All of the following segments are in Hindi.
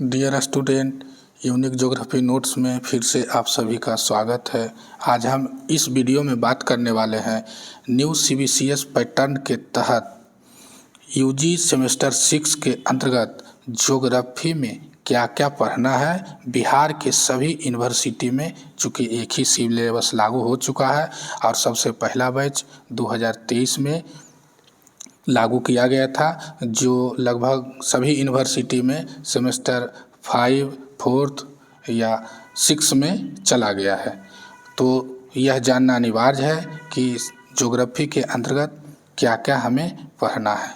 Dear student, unique geography notes में फिर से आप सभी का स्वागत है। आज हम इस वीडियो में बात करने वाले हैं न्यू सीबीसीएस पैटर्न के तहत यूजी सेमेस्टर 6 के अंतर्गत ज्योग्राफी में क्या क्या पढ़ना है। बिहार के सभी यूनिवर्सिटी में चूँकि एक ही सिलेबस लागू हो चुका है और सबसे पहला बैच 2023 में लागू किया गया था, जो लगभग सभी यूनिवर्सिटी में सेमेस्टर 5, 4 या 6 में चला गया है। तो यह जानना अनिवार्य है कि ज्योग्राफी के अंतर्गत क्या क्या हमें पढ़ना है।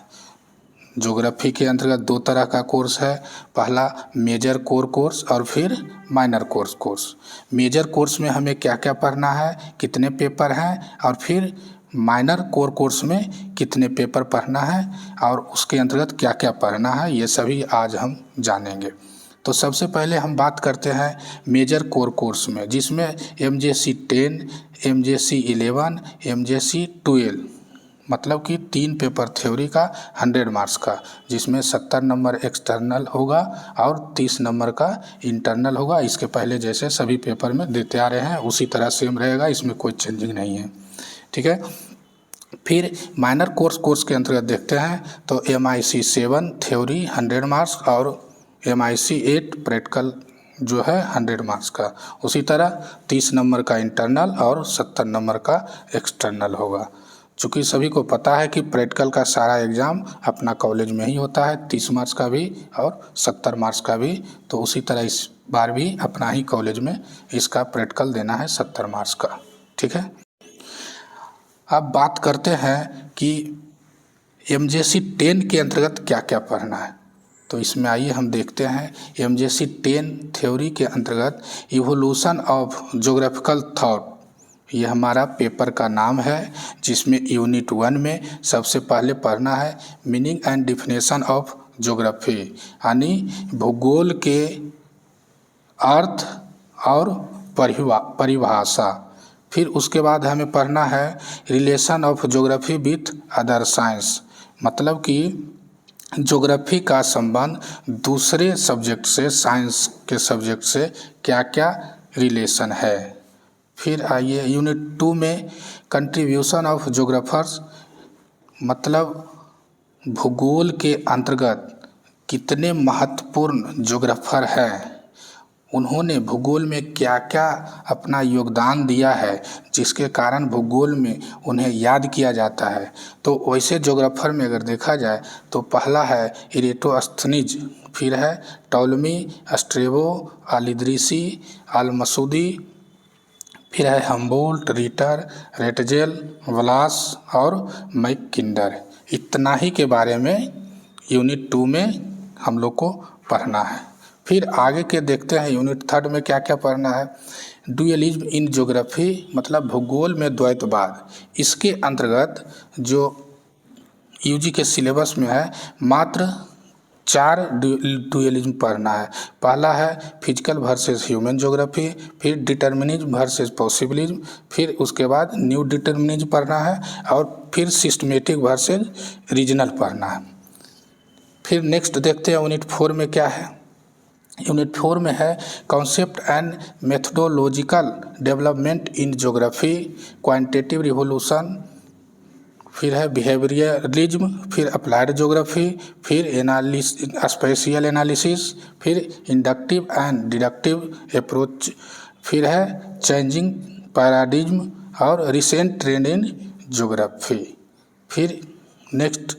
ज्योग्राफी के अंतर्गत दो तरह का कोर्स है, पहला मेजर कोर कोर्स और फिर माइनर कोर्स। मेजर कोर्स में हमें क्या क्या पढ़ना है, कितने पेपर हैं, और फिर माइनर कोर कोर्स में कितने पेपर पढ़ना है और उसके अंतर्गत क्या क्या पढ़ना है, ये सभी आज हम जानेंगे। तो सबसे पहले हम बात करते हैं मेजर कोर कोर्स में, जिसमें MJC 10, MJC 11, MJC 12 मतलब कि 3 पेपर थ्योरी का 100 मार्क्स का, जिसमें 70 नंबर एक्सटर्नल होगा और 30 नंबर का इंटरनल होगा। इसके पहले जैसे सभी पेपर में देते आ रहे हैं उसी तरह सेम रहेगा, इसमें कोई चेंजिंग नहीं है, ठीक है। फिर माइनर कोर्स के अंतर्गत देखते हैं तो MIC 7 थ्योरी 100 मार्क्स और MIC 8 प्रैक्टिकल जो है 100 मार्क्स का। उसी तरह 30 नंबर का इंटरनल और 70 नंबर का एक्सटर्नल होगा। चूँकि सभी को पता है कि प्रैक्टिकल का सारा एग्ज़ाम अपना कॉलेज में ही होता है, 30 मार्क्स का भी और 70 मार्क्स का भी, तो उसी तरह इस बार भी अपना ही कॉलेज में इसका प्रैक्टिकल देना है 70 मार्क्स का, ठीक है। अब बात करते हैं कि MJC 10 के अंतर्गत क्या क्या पढ़ना है। तो इसमें आइए हम देखते हैं MJC 10 थ्योरी के अंतर्गत इवोल्यूशन ऑफ ज्योग्राफिकल थॉट, ये हमारा पेपर का नाम है, जिसमें यूनिट 1 में सबसे पहले पढ़ना है meaning and definition of geography, यानी भूगोल के अर्थ और परिभाषा। फिर उसके बाद हमें पढ़ना है relation of geography with other science, मतलब कि ज्योग्राफी का संबंध दूसरे सब्जेक्ट से, साइंस के सब्जेक्ट से क्या क्या रिलेशन है। फिर आइए यूनिट 2 में कंट्रीब्यूशन ऑफ ज्योग्राफर्स, मतलब भूगोल के अंतर्गत कितने महत्वपूर्ण ज्योग्राफर हैं, उन्होंने भूगोल में क्या क्या अपना योगदान दिया है, जिसके कारण भूगोल में उन्हें याद किया जाता है। तो वैसे ज्योग्राफर में अगर देखा जाए तो पहला है इरेटोस्थनीज, फिर है टॉलमी, स्ट्रेबो, अल-इदरीसी, अल-मसूदी, फिर है हम्बोल्ट, रीटर, रेटजेल, व्लास और मैककिंडर। इतना ही के बारे में यूनिट 2 में हम लोग को पढ़ना है। फिर आगे के देखते हैं यूनिट 3 में क्या क्या पढ़ना है। डुअलिज्म इन ज्योग्राफी, मतलब भूगोल में द्वैतवाद। इसके अंतर्गत जो यूजी के सिलेबस में है मात्र 4 डुअलिज्म पढ़ना है। पहला है फिजिकल वर्सेस ह्यूमन ज्योग्राफी, फिर डिटर्मिनिज्म वर्सेस पॉसिबिलिज्म, फिर उसके बाद न्यू डिटर्मिनिज्म पढ़ना है और फिर सिस्टमेटिक वर्सेस रीजनल पढ़ना है। फिर नेक्स्ट देखते हैं यूनिट 4 में क्या है। यूनिट 4 में है concept and methodological development in geography, quantitative revolution, फिर है बिहेवियरलिज्म, फिर अप्लाइड ज्योग्राफी, फिर स्पेशियल एनालिसिस, फिर इंडक्टिव एंड डिडक्टिव अप्रोच, फिर है चेंजिंग पैराडिज्म और रिसेंट ट्रेंड इन ज्योग्राफी। फिर नेक्स्ट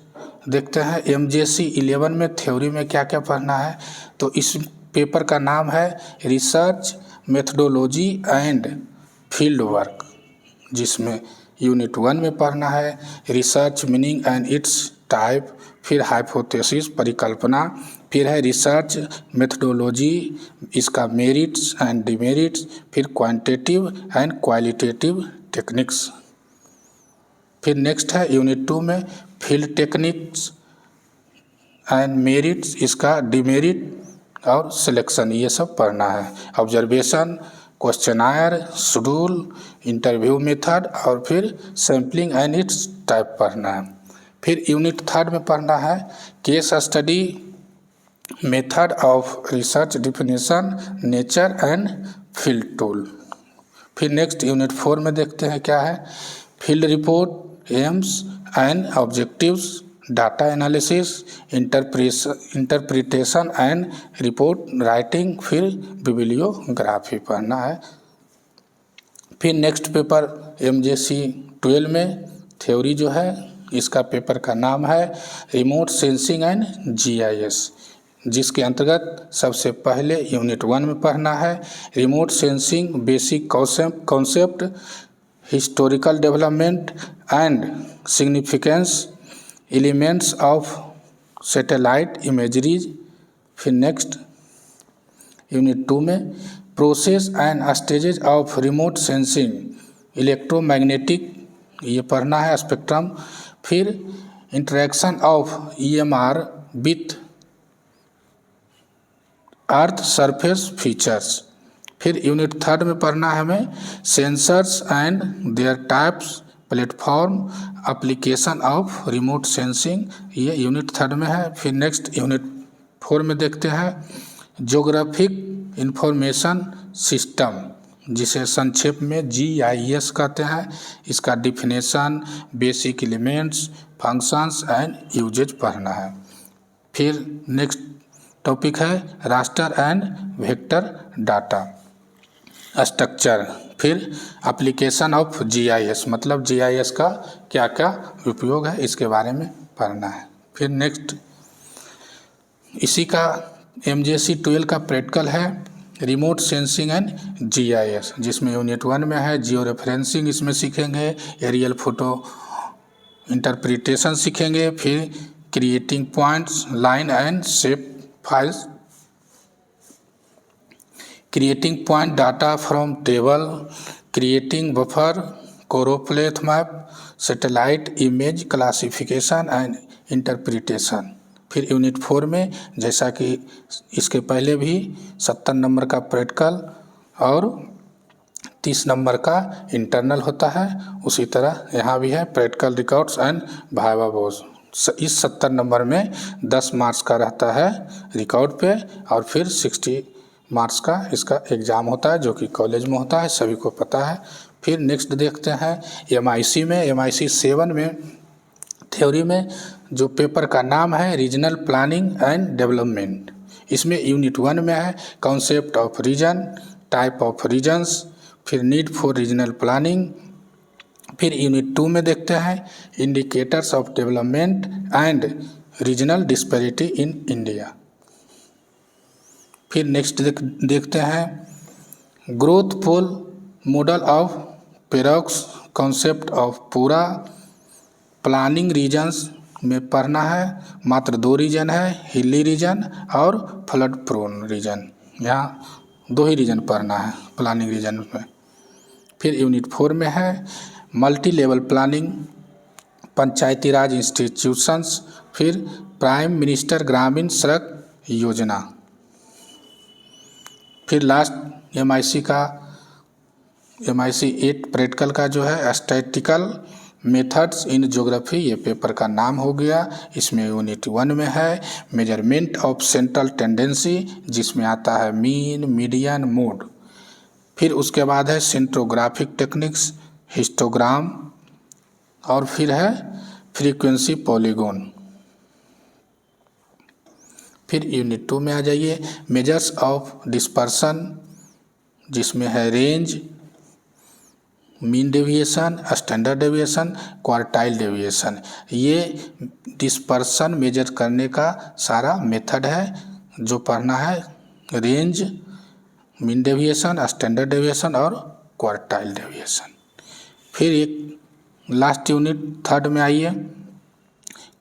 देखते हैं MJC 11 में थ्योरी में क्या क्या पढ़ना है। तो इस पेपर का नाम है research methodology and field work, जिसमें यूनिट 1 में पढ़ना है research meaning and it's type, फिर हाइपोथेसिस परिकल्पना, फिर है रिसर्च मेथडोलॉजी, इसका मेरिट्स एंड डिमेरिट्स, फिर क्वांटिटेटिव एंड क्वालिटेटिव टेक्निक्स। फिर नेक्स्ट है यूनिट 2 में फील्ड टेक्निक्स एंड मेरिट्स, इसका डिमेरिट और सिलेक्शन, ये सब पढ़ना है। Observation, questionnaire, schedule, interview method और फिर सैम्पलिंग एंड इट्स टाइप पढ़ना है। फिर यूनिट 3 में पढ़ना है case study method of research definition, nature and field tool. फिर नेक्स्ट यूनिट 4 में देखते हैं क्या है, field report, AIIMS and objectives, data analysis, interpretation and report writing, फिर बिब्लियोग्राफी पढ़ना है। फिर नेक्स्ट पेपर MJC 12 में थ्योरी जो है, इसका पेपर का नाम है रिमोट सेंसिंग एंड GIS, जिसके अंतर्गत सबसे पहले यूनिट 1 में पढ़ना है remote sensing basic concept, historical development and significance, elements of satellite imageries. फिर नेक्स्ट यूनिट 2 में process and stages of remote sensing, electromagnetic, ये पढ़ना है स्पेक्ट्रम। फिर interaction of EMR with earth surface features. फिर यूनिट 3 में पढ़ना है हमें sensors and there types, platform, application of remote sensing, ये यूनिट 3 में है। फिर नेक्स्ट यूनिट 4 में देखते हैं ज्योग्राफिक इंफॉर्मेशन सिस्टम, जिसे संक्षेप में GIS कहते हैं। इसका definition, basic elements, functions and uses पढ़ना है। फिर नेक्स्ट टॉपिक है raster and vector data structure. फिर एप्लीकेशन ऑफ GIS, मतलब GIS का क्या क्या उपयोग है, इसके बारे में पढ़ना है। फिर नेक्स्ट इसी का MJC 12 का प्रैक्टिकल है रिमोट सेंसिंग एंड GIS, जिसमें यूनिट 1 में है जियो रेफरेंसिंग, इसमें सीखेंगे एरियल फोटो इंटरप्रिटेशन सीखेंगे। फिर creating points, line and shape files, creating point data from table, creating buffer, choropleth map, satellite image classification and interpretation। फिर यूनिट 4 में जैसा कि इसके पहले भी 70 नंबर का प्रैक्टिकल और 30 नंबर का इंटरनल होता है, उसी तरह यहाँ भी है practical records and viva Bose. इस 70 नंबर में 10 मार्क्स का रहता है रिकॉर्ड पे, और फिर 60 मार्क्स का इसका एग्ज़ाम होता है, जो कि कॉलेज में होता है, सभी को पता है। फिर नेक्स्ट देखते हैं MIC में, MIC 7 में थ्योरी में जो पेपर का नाम है रीजनल प्लानिंग एंड डेवलपमेंट। इसमें यूनिट 1 में है concept of region, type of regions, फिर नीड फॉर रीजनल प्लानिंग। फिर यूनिट 2 में देखते हैं indicators of development and regional disparity in India. फिर नेक्स्ट देखते हैं growth pole model of Perroux, concept of PURA, planning regions में पढ़ना है, मात्र 2 रीजन है, हिली रीजन और फ्लड प्रोन रीजन, यहाँ 2 ही रीजन पढ़ना है प्लानिंग रीजन में। फिर यूनिट 4 में है मल्टी लेवल प्लानिंग, पंचायती राज इंस्टीट्यूशंस, फिर प्राइम मिनिस्टर ग्रामीण सड़क योजना। फिर लास्ट MIC 8 प्रैक्टिकल का जो है स्टैटिकल मेथड्स इन ज्योग्राफी, ये पेपर का नाम हो गया। इसमें यूनिट 1 में है मेजरमेंट ऑफ सेंट्रल टेंडेंसी, जिसमें आता है मीन, मीडियन, मोड। फिर उसके बाद है सेंट्रोग्राफिक टेक्निक्स, हिस्टोग्राम, और फिर है फ्रीक्वेंसी पॉलीगॉन। फिर यूनिट 2 में आ जाइए मेजर्स ऑफ डिस्पर्सन, जिसमें है range, mean deviation, standard deviation, quartile deviation. ये डिस्पर्सन मेजर करने का सारा मेथड है जो पढ़ना है, range, mean deviation, standard deviation और क्वार्टाइल डेविएशन। फिर एक लास्ट यूनिट 3 में आइए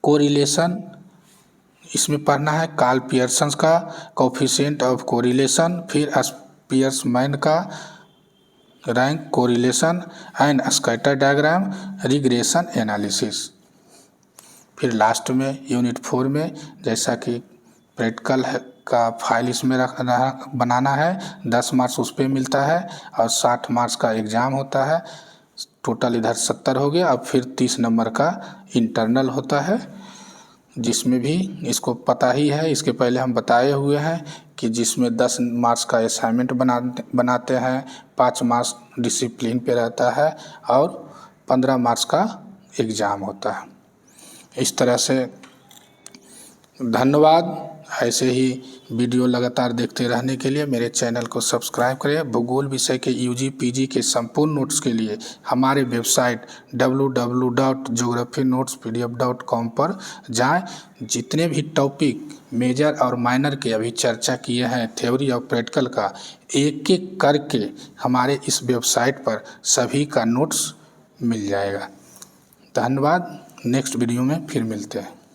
कोरिलेशन, इसमें पढ़ना है कार्ल पियर्सन का कोफिशिएंट ऑफ कोरिलेशन, फिर पियर्समैन का rank correlation and scatter diagram, regression analysis. फिर लास्ट में यूनिट 4 में जैसा कि प्रैक्टिकल का फाइल इसमें बनाना है, 10 मार्क्स उस पर मिलता है और 60 मार्क्स का एग्ज़ाम होता है, टोटल इधर 70 हो गया। अब फिर 30 नंबर का इंटरनल होता है, जिसमें भी इसको पता ही है, इसके पहले हम बताए हुए हैं कि जिसमें 10 मार्क्स का असाइनमेंट बनाते हैं, 5 मार्क्स डिसिप्लिन पे रहता है और 15 मार्क्स का एग्ज़ाम होता है। इस तरह से धन्यवाद। ऐसे ही वीडियो लगातार देखते रहने के लिए मेरे चैनल को सब्सक्राइब करें। भूगोल विषय के यूजी पीजी के संपूर्ण नोट्स के लिए हमारे वेबसाइट www.geographynotespdf.com पर जाएं। जितने भी टॉपिक मेजर और माइनर के अभी चर्चा किए हैं, थ्योरी और प्रैक्टिकल का, एक एक करके हमारे इस वेबसाइट पर सभी का नोट्स मिल जाएगा। धन्यवाद। नेक्स्ट वीडियो में फिर मिलते हैं।